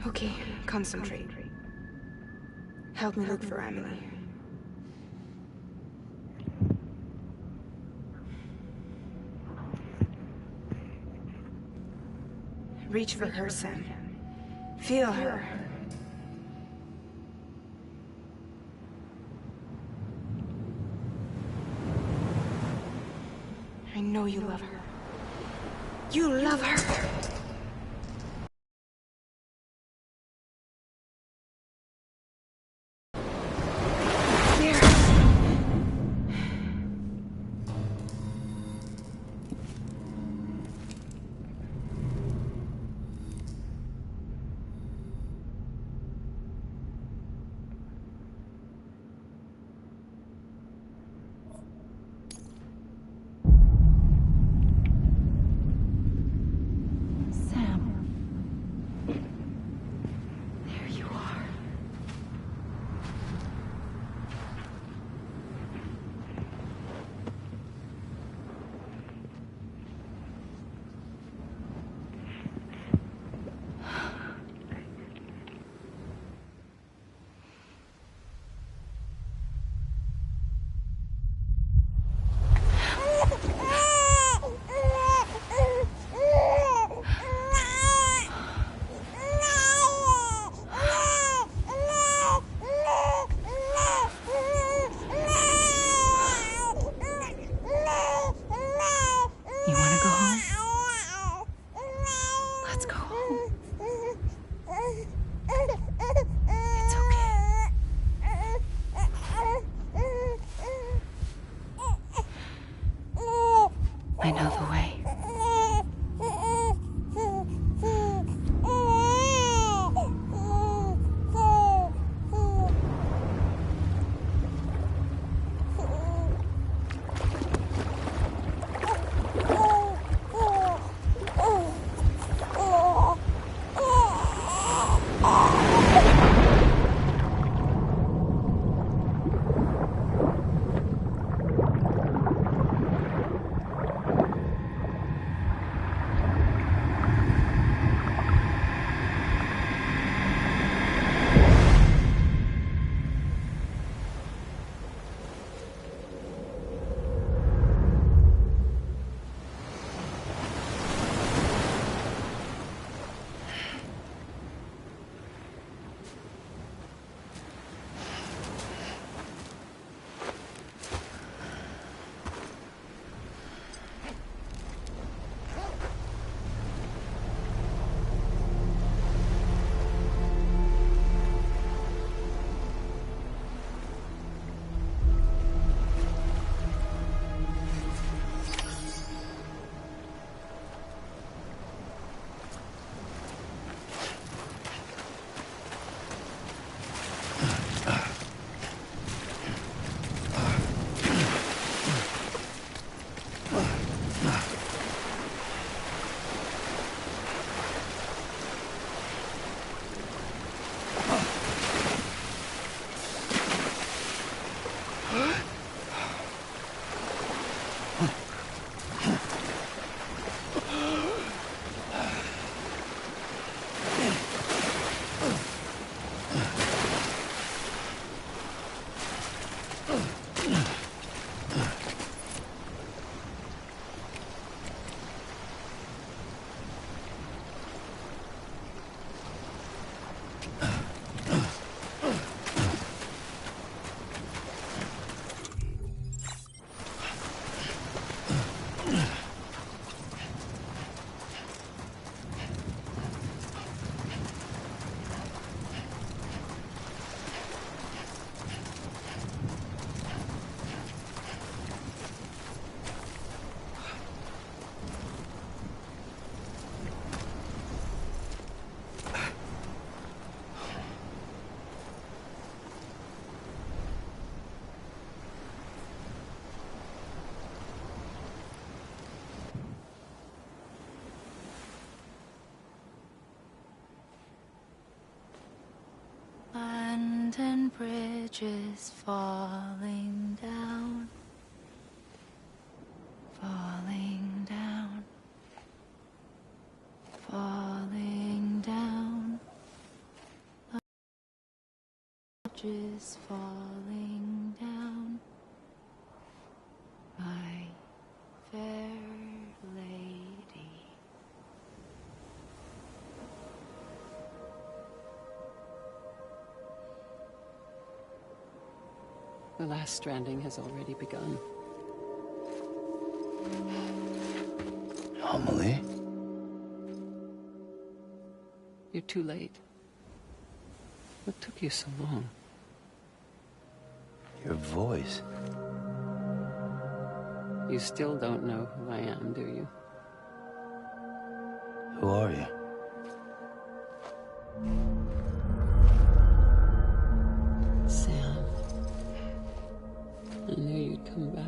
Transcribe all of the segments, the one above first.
Okay, concentrate. Help me look for Emily. Reach for her, Sam. Feel her. I know you love her. You love her! I know the way. London Bridge is falling down, falling down, falling down. bridges falling down. My fair lady. The last stranding has already begun. Amelie? You're too late. What took you so long? Your voice. You still don't know who I am, do you? Who are you? Sam. I knew you'd come back.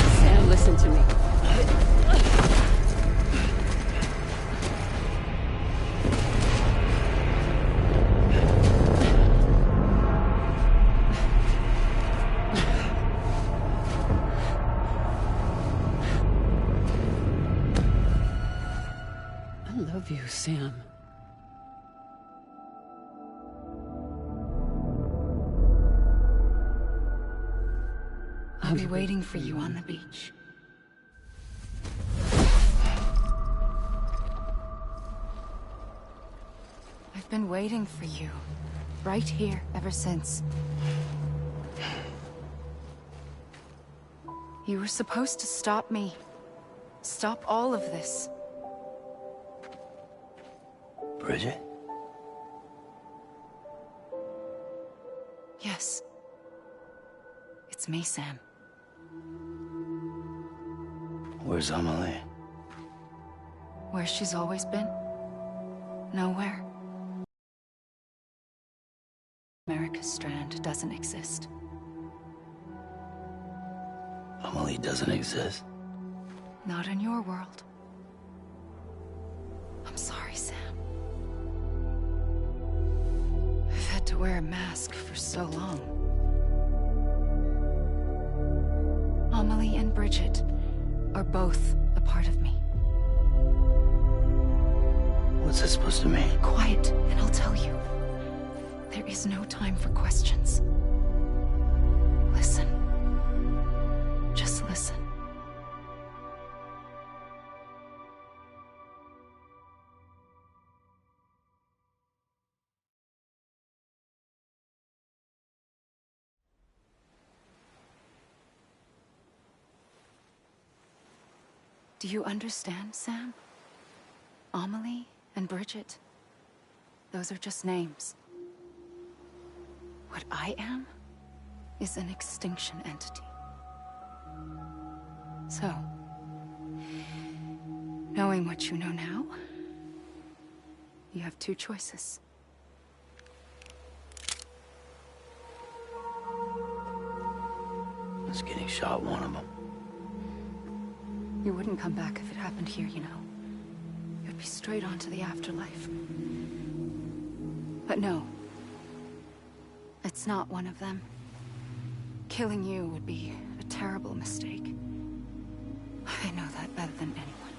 Sam, listen to me. I love you, Sam. I'll be waiting for you on the beach. I've been waiting for you, right here, ever since. You were supposed to stop me. Stop all of this. Bridget? Yes. It's me, Sam. Where's Amelie? Where she's always been. Nowhere. America's Strand doesn't exist. Amelie doesn't exist. Not in your world. I'm sorry, Sam. I've had to wear a mask for so long. Amelie and Bridget are both a part of me. What's that supposed to mean? Quiet, and I'll tell you. There is no time for questions. Listen. Just listen. Do you understand, Sam? Amelie and Bridget, those are just names. What I am is an extinction entity. So, knowing what you know now, you have two choices. Is getting shot one of them? You wouldn't come back if it happened here, you know. You'd be straight on to the afterlife. But no. It's not one of them. Killing you would be a terrible mistake. I know that better than anyone.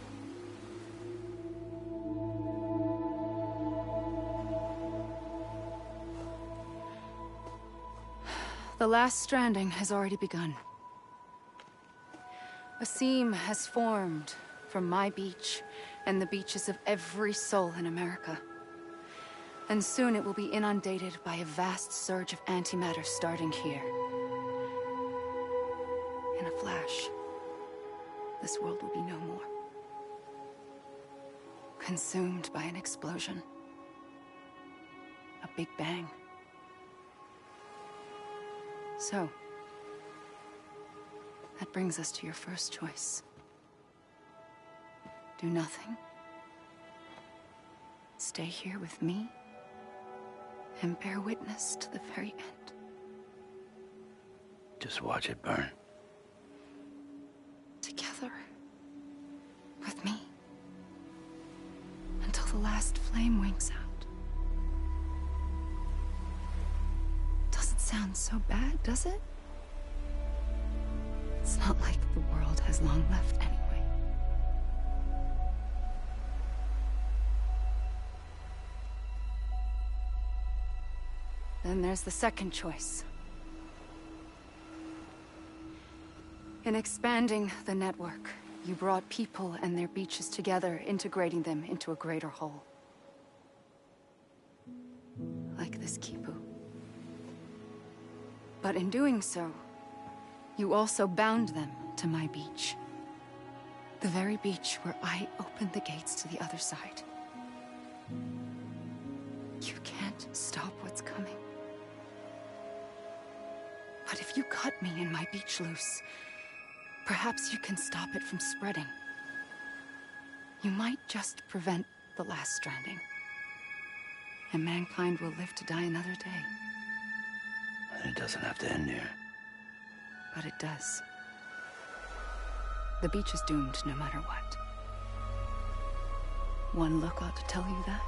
The last stranding has already begun. A seam has formed from my beach and the beaches of every soul in America. And soon it will be inundated by a vast surge of antimatter starting here. In a flash, this world will be no more. Consumed by an explosion. A big bang. So, that brings us to your first choice. Do nothing. Stay here with me and bear witness to the very end. Just watch it burn. Together. With me. Until the last flame winks out. Doesn't sound so bad, does it? It's not like the world has long left anyway. Then there's the second choice. In expanding the network, you brought people and their beaches together, integrating them into a greater whole. Like this Kipu. But in doing so, you also bound them to my beach. The very beach where I opened the gates to the other side. You can't stop what's coming. But if you cut me and my beach loose, perhaps you can stop it from spreading. You might just prevent the last stranding. And mankind will live to die another day. And it doesn't have to end here. But it does. The beach is doomed no matter what. One look ought to tell you that.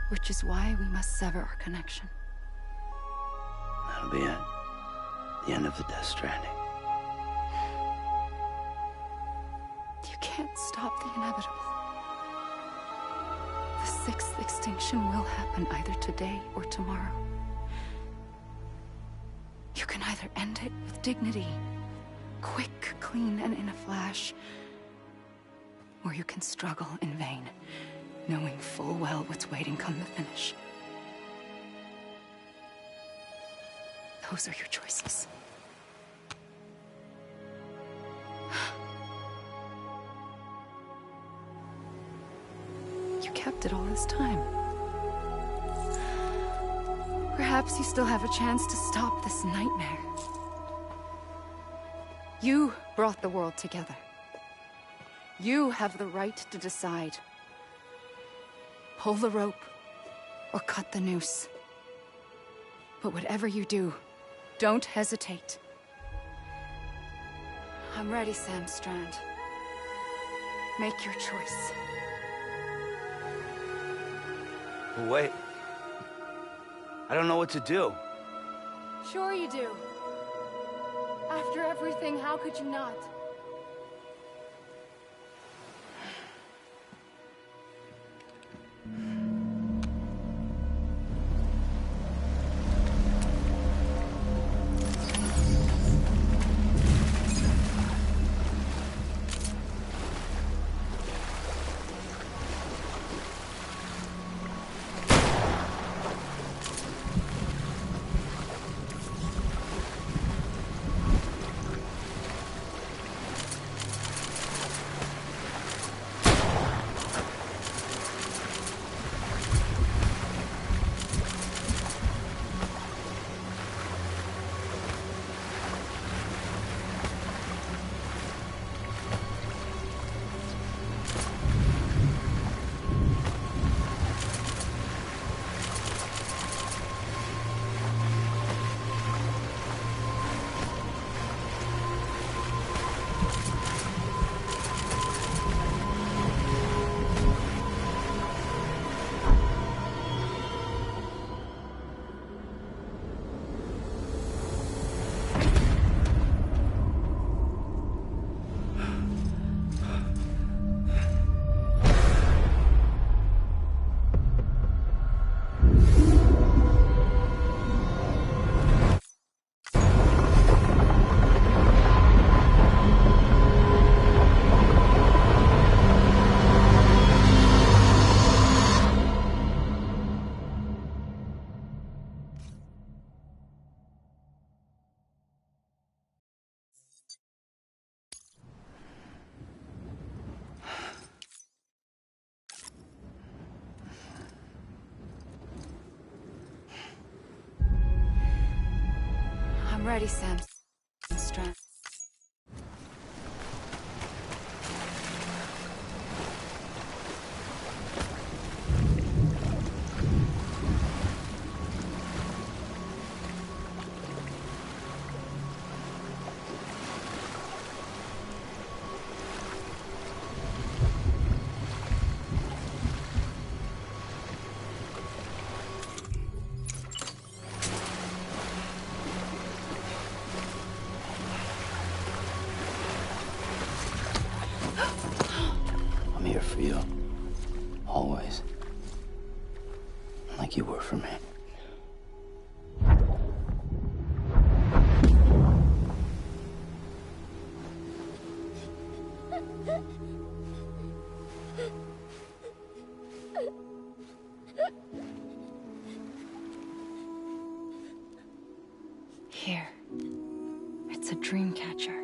Which is why we must sever our connection. That'll be it. The end of the Death Stranding. You can't stop the inevitable. The sixth extinction will happen either today or tomorrow. You can either end it with dignity, quick, clean, and in a flash, or you can struggle in vain, knowing full well what's waiting come the finish. Those are your choices. You kept it all this time. Perhaps you still have a chance to stop this nightmare. You brought the world together. You have the right to decide. Pull the rope, or cut the noose. But whatever you do, don't hesitate. I'm ready, Sam Strand. Make your choice. But wait. I don't know what to do. Sure you do. After everything, how could you not? I'm ready, Sam Strand. for you. Always. Like you were for me. Here. It's a dream catcher.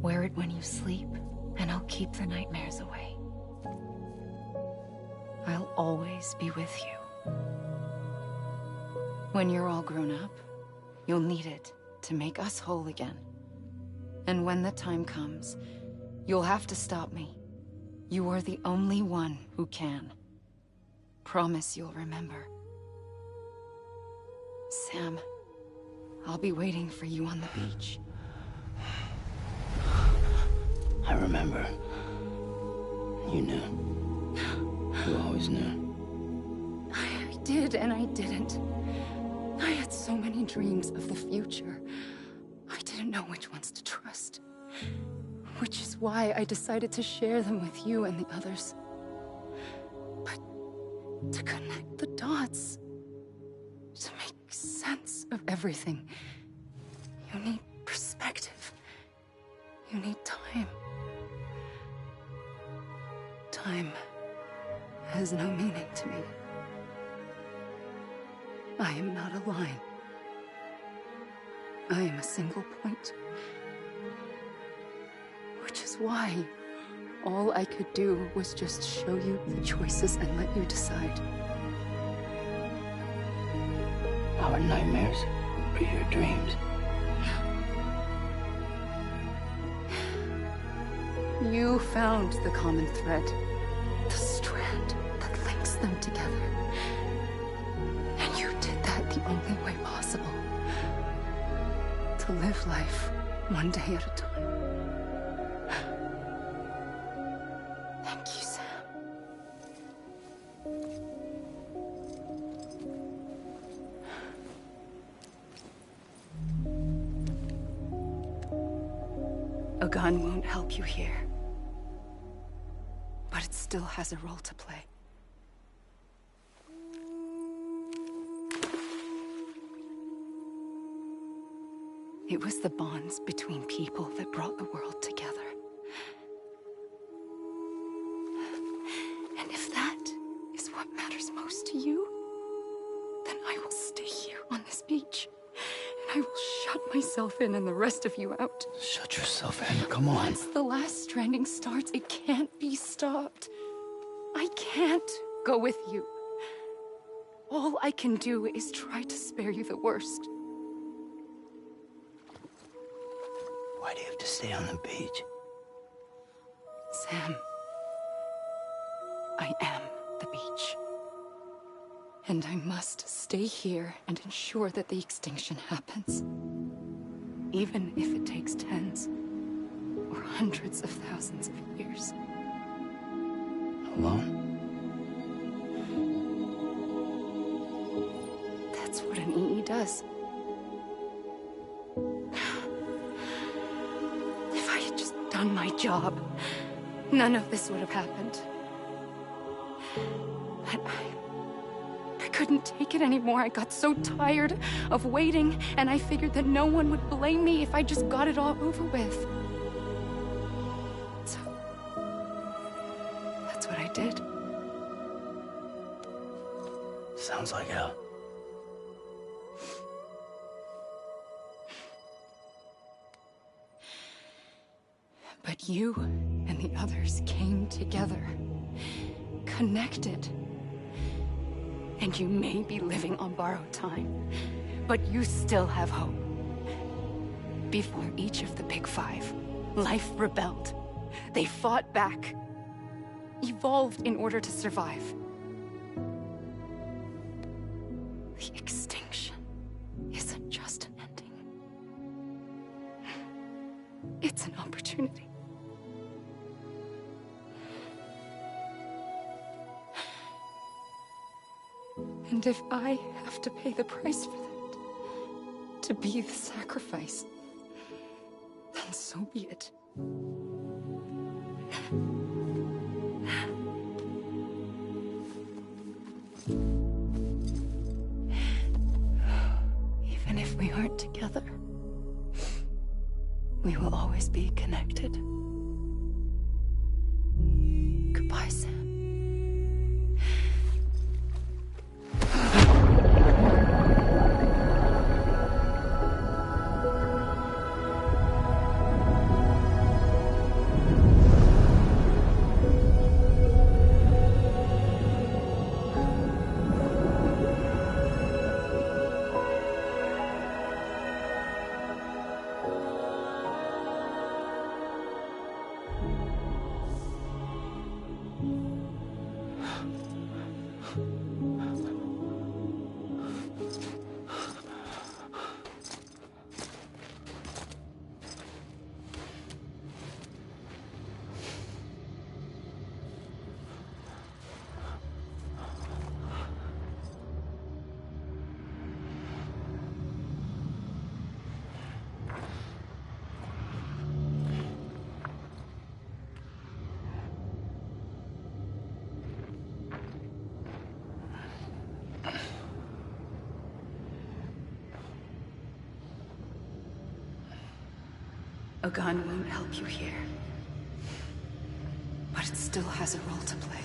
Wear it when you sleep, and I'll keep the nightmares away. I'll always be with you. When you're all grown up, you'll need it to make us whole again. And when the time comes, you'll have to stop me. You are the only one who can. Promise you'll remember. Sam, I'll be waiting for you on the beach. I remember. You knew. You always knew. I did and I didn't. I had so many dreams of the future. I didn't know which ones to trust. Which is why I decided to share them with you and the others. But to connect the dots, to make sense of everything, you need perspective. You need time. Time has no meaning to me. I am not a line. I am a single point. Which is why all I could do was just show you the choices and let you decide. Our nightmares are your dreams. You found the common thread, the strand that links them together. And you did that the only way possible. To live life one day at a time. Thank you, Sam. A gun won't help you here. But it still has a role to play. It was the bonds between people that brought the world together. And if that is what matters most to you, then I will stay here on this beach. And I will shut myself in and the rest of you out. Shut yourself in, come on. Once the last stranding starts, it can't be stopped. I can't go with you. All I can do is try to spare you the worst. Why do you have to stay on the beach? Sam, I am the beach. And I must stay here and ensure that the extinction happens. Even if it takes tens or hundreds of thousands of years. Alone? That's what an EE does. If I had just done my job, none of this would have happened. But I couldn't take it anymore. I got so tired of waiting, and I figured that no one would blame me if I just got it all over with. So, that's what I did. Sounds like hell. But you and the others came together, connected. And you may be living on borrowed time, but you still have hope. Before each of the Big Five, life rebelled. They fought back, evolved in order to survive. The extinction isn't just an ending. It's an opportunity. And if I have to pay the price for that, to be the sacrifice, then so be it. will always be connected. Goodbye, Sam. A gun won't help you here, but it still has a role to play.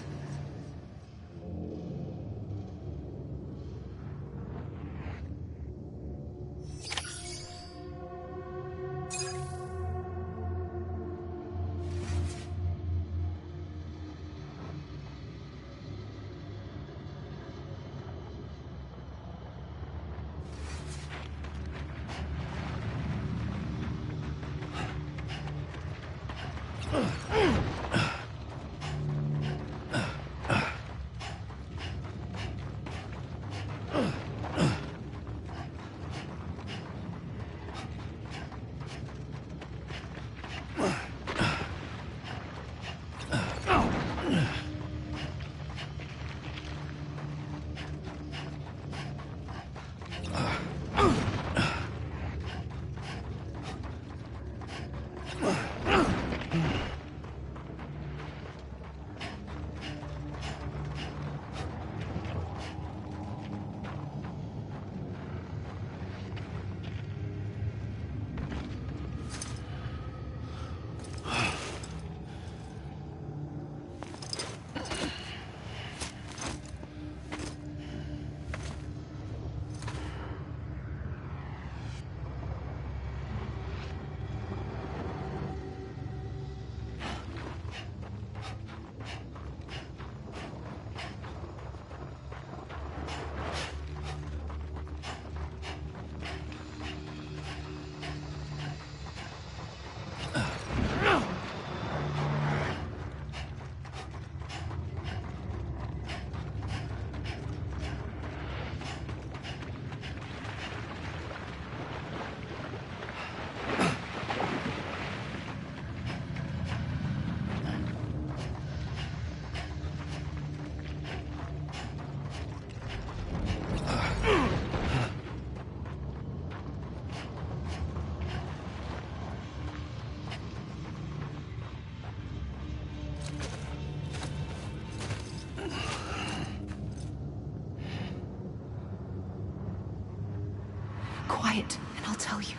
Quiet, and I'll tell you.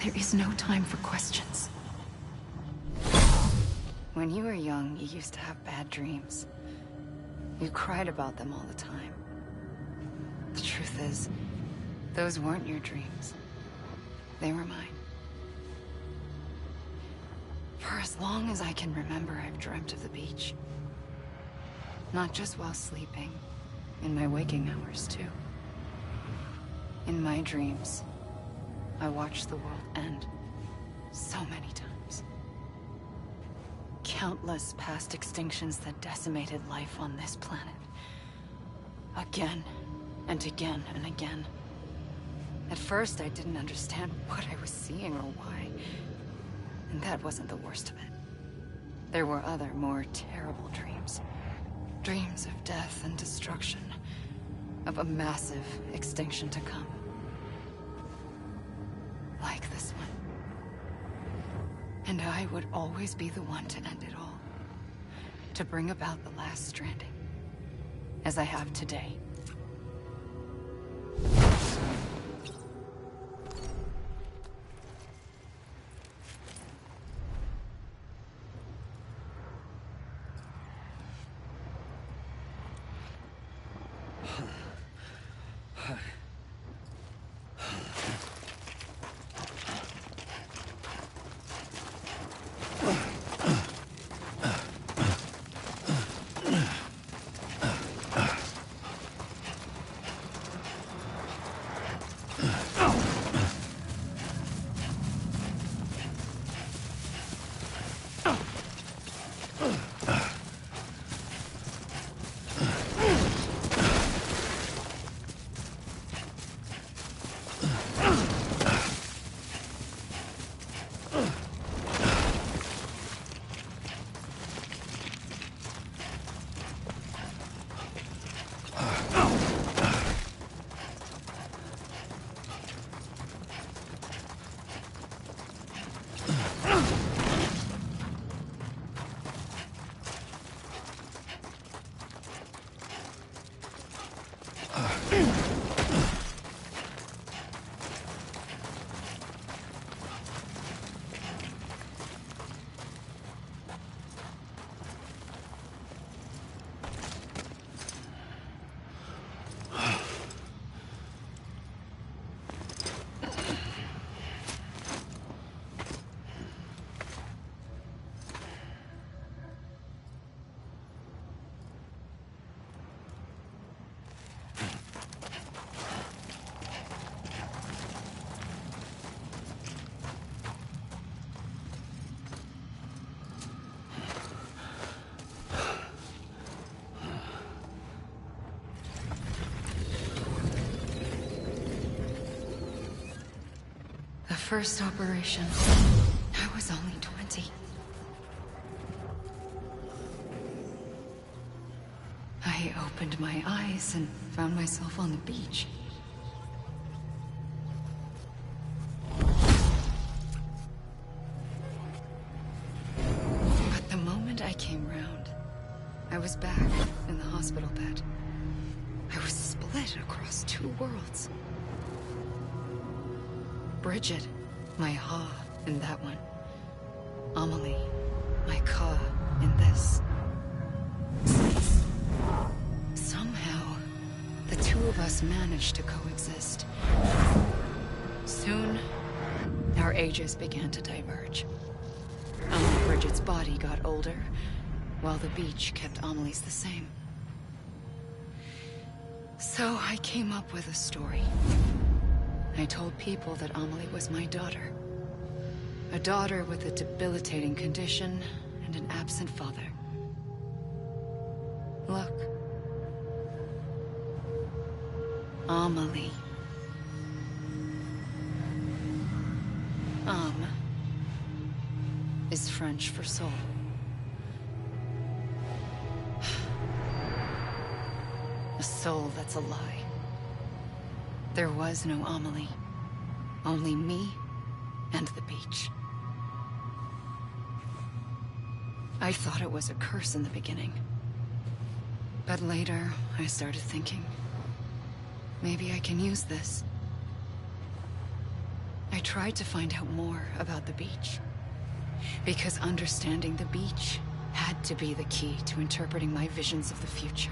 There is no time for questions. When you were young, you used to have bad dreams. You cried about them all the time. The truth is, those weren't your dreams. They were mine. For as long as I can remember, I've dreamt of the beach. Not just while sleeping, in my waking hours too. In my dreams, I watched the world end so many times. Countless past extinctions that decimated life on this planet. Again, and again, and again. At first, I didn't understand what I was seeing or why. And that wasn't the worst of it. There were other, more terrible dreams. Dreams of death and destruction. Of a massive extinction to come. Like this one. And I would always be the one to end it all. To bring about the last stranding. As I have today. first operation, I was only 20. I opened my eyes and found myself on the beach. But the moment I came round, I was back in the hospital bed. I was split across two worlds. Bridget, my Ha in that one. Amelie, my Ka in this. Somehow, the two of us managed to coexist. Soon, our ages began to diverge. Only Bridget's body got older, while the beach kept Amelie's the same. So I came up with a story. I told people that Amelie was my daughter. A daughter with a debilitating condition and an absent father. Look. Amelie. Is French for soul. A soul that's a lie. There was no Amelie. Only me and the beach. I thought it was a curse in the beginning. But later, I started thinking, maybe I can use this. I tried to find out more about the beach. Because understanding the beach had to be the key to interpreting my visions of the future.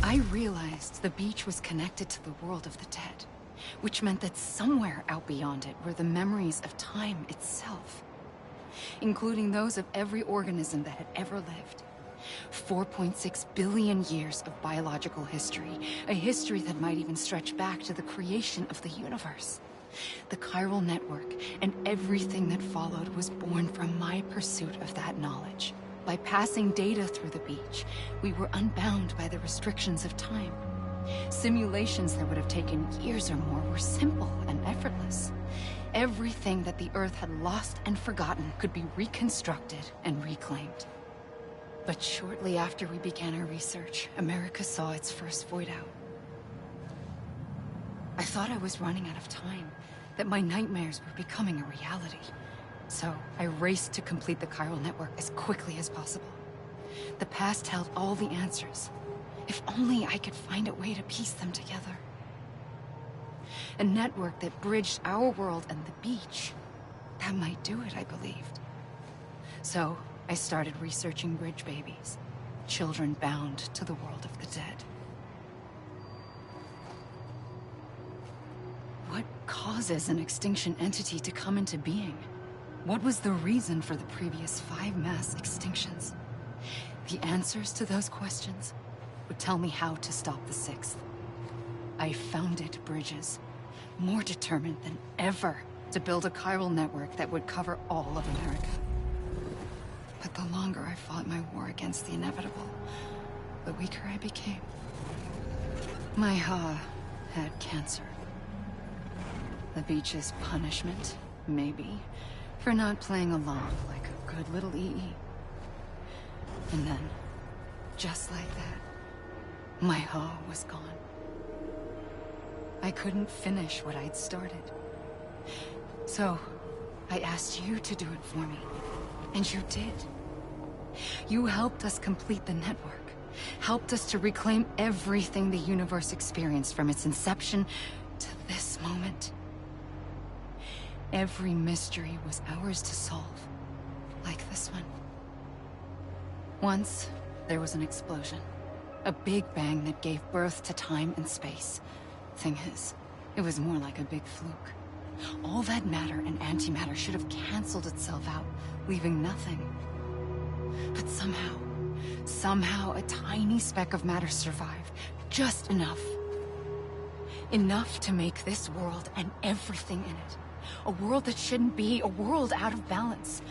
I realized the beach was connected to the world of the dead, which meant that somewhere out beyond it were the memories of time itself, including those of every organism that had ever lived. 4.6 billion years of biological history, a history that might even stretch back to the creation of the universe. The chiral network and everything that followed was born from my pursuit of that knowledge. By passing data through the beach, we were unbound by the restrictions of time. Simulations that would have taken years or more were simple and effortless. Everything that the Earth had lost and forgotten could be reconstructed and reclaimed. But shortly after we began our research, America saw its first void out. I thought I was running out of time, that my nightmares were becoming a reality. So I raced to complete the chiral network as quickly as possible. The past held all the answers. If only I could find a way to piece them together. A network that bridged our world and the beach. That might do it, I believed. So I started researching bridge babies, children bound to the world of the dead. What causes an extinction entity to come into being? What was the reason for the previous 5 mass extinctions? The answers to those questions would tell me how to stop the 6th. I founded bridges, more determined than ever to build a chiral network that would cover all of America. But the longer I fought my war against the inevitable, the weaker I became. My Ha had cancer. The beach's punishment, maybe, for not playing along like a good little EE. And then, just like that, my Ha was gone. I couldn't finish what I'd started. So, I asked you to do it for me. And you did. You helped us complete the network. Helped us to reclaim everything the universe experienced from its inception to this moment. Every mystery was ours to solve. Like this one. Once, there was an explosion. A big bang that gave birth to time and space. Thing is, it was more like a big fluke. All that matter and antimatter should have canceled itself out, leaving nothing. But somehow a tiny speck of matter survived. Just enough. Enough to make this world and everything in it. A world that shouldn't be, a world out of balance.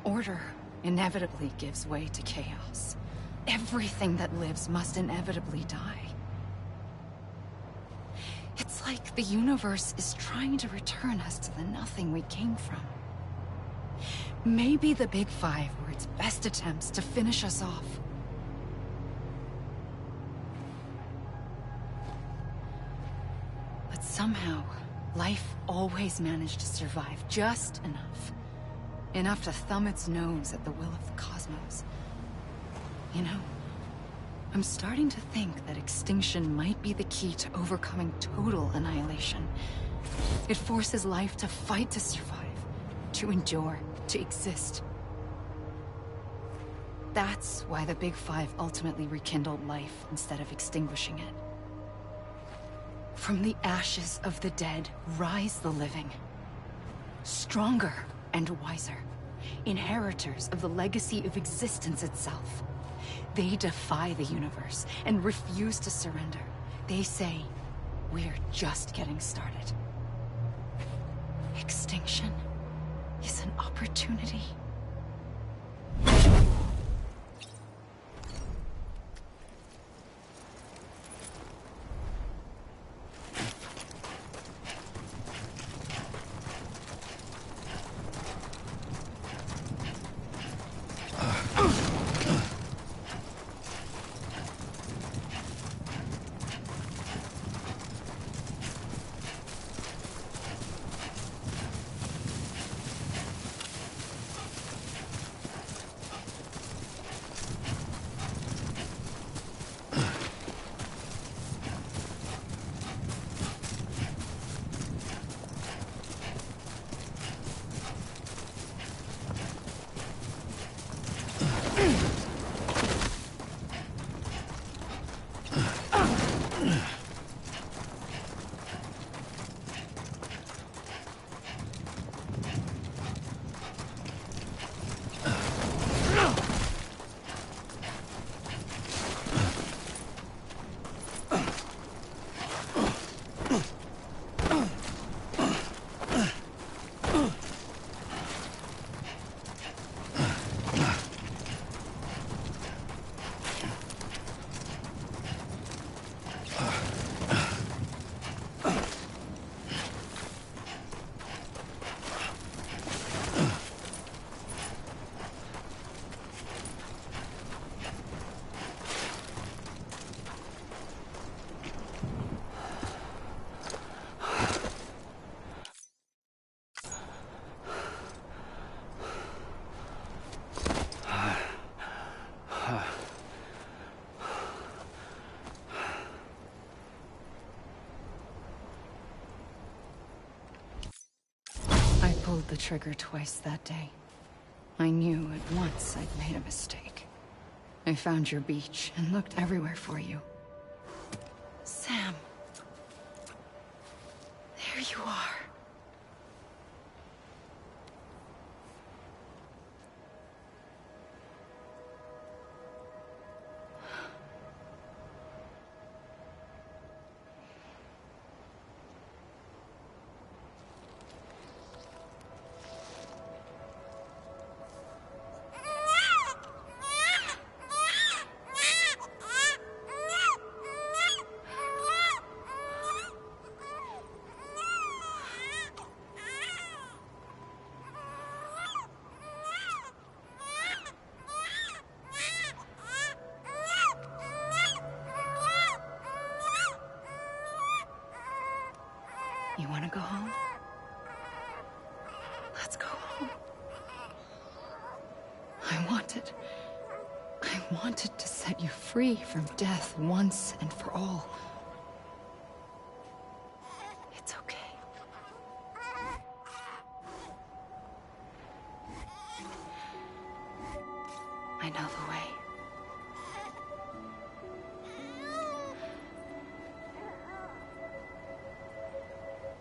Order inevitably gives way to chaos. Everything that lives must inevitably die. It's like the universe is trying to return us to the nothing we came from. Maybe the Big Five were its best attempts to finish us off. But somehow, life always managed to survive just enough. Enough to thumb its nose at the will of the cosmos. You know, I'm starting to think that extinction might be the key to overcoming total annihilation. It forces life to fight to survive, to endure, to exist. That's why the Big Five ultimately rekindled life instead of extinguishing it. From the ashes of the dead rise the living. Stronger and wiser. Inheritors of the legacy of existence itself. They defy the universe and refuse to surrender. They say, we're just getting started. Extinction is an opportunity. pulled the trigger twice that day. I knew at once I'd made a mistake. I found your beach and looked everywhere for you. Sam. There you are. You want to go home? Let's go home. I wanted to set you free from death once and for all. It's okay. I know the way.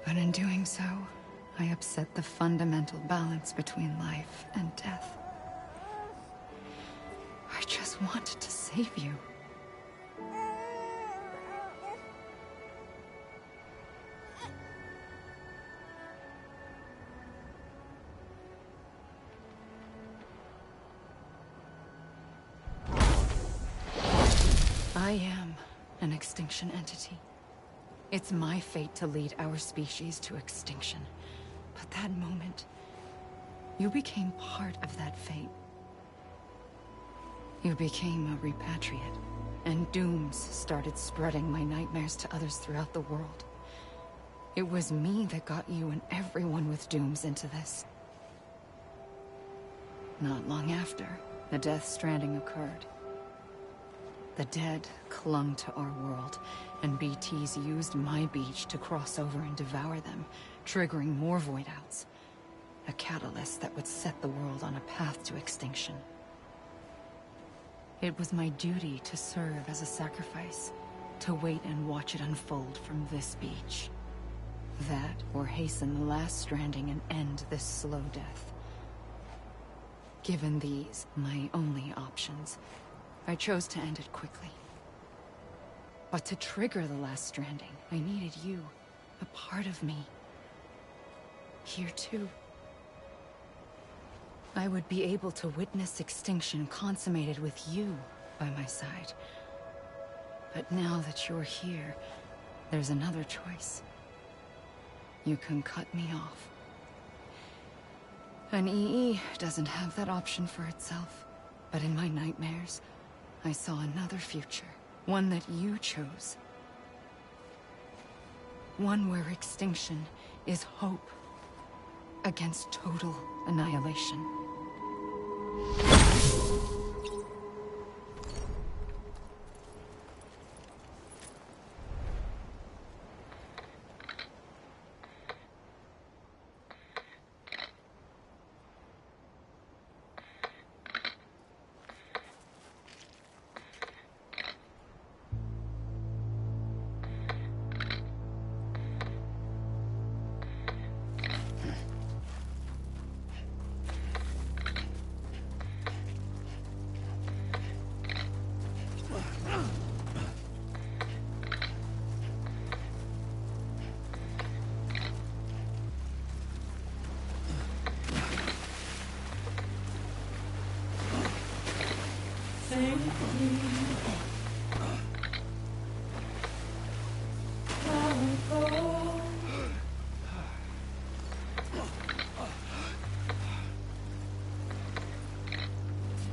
But in doing so, I upset the fundamental balance between life and death. I just wanted to save you. I am an extinction entity. It's my fate to lead our species to extinction. But that moment, you became part of that fate. You became a repatriate, and dooms started spreading my nightmares to others throughout the world. It was me that got you and everyone with dooms into this. Not long after, the Death Stranding occurred. The dead clung to our world, and BTs used my beach to cross over and devour them, triggering more void outs. A catalyst that would set the world on a path to extinction. It was my duty to serve as a sacrifice, to wait and watch it unfold from this beach. That, or hasten the last stranding and end this slow death. Given these, my only options, I chose to end it quickly. But to trigger the last stranding, I needed you, a part of me. Here too. I would be able to witness extinction consummated with you by my side. But now that you're here, there's another choice. You can cut me off. An EE doesn't have that option for itself. But in my nightmares, I saw another future. One that you chose. One where extinction is hope against total annihilation.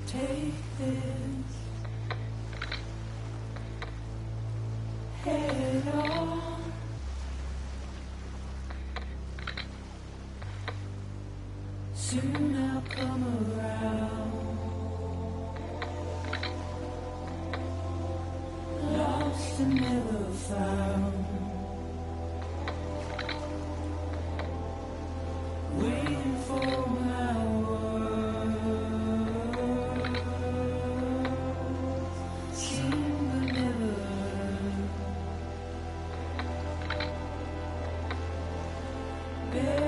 Take this head on. Soon I'll come around. Lost and never found. Waiting There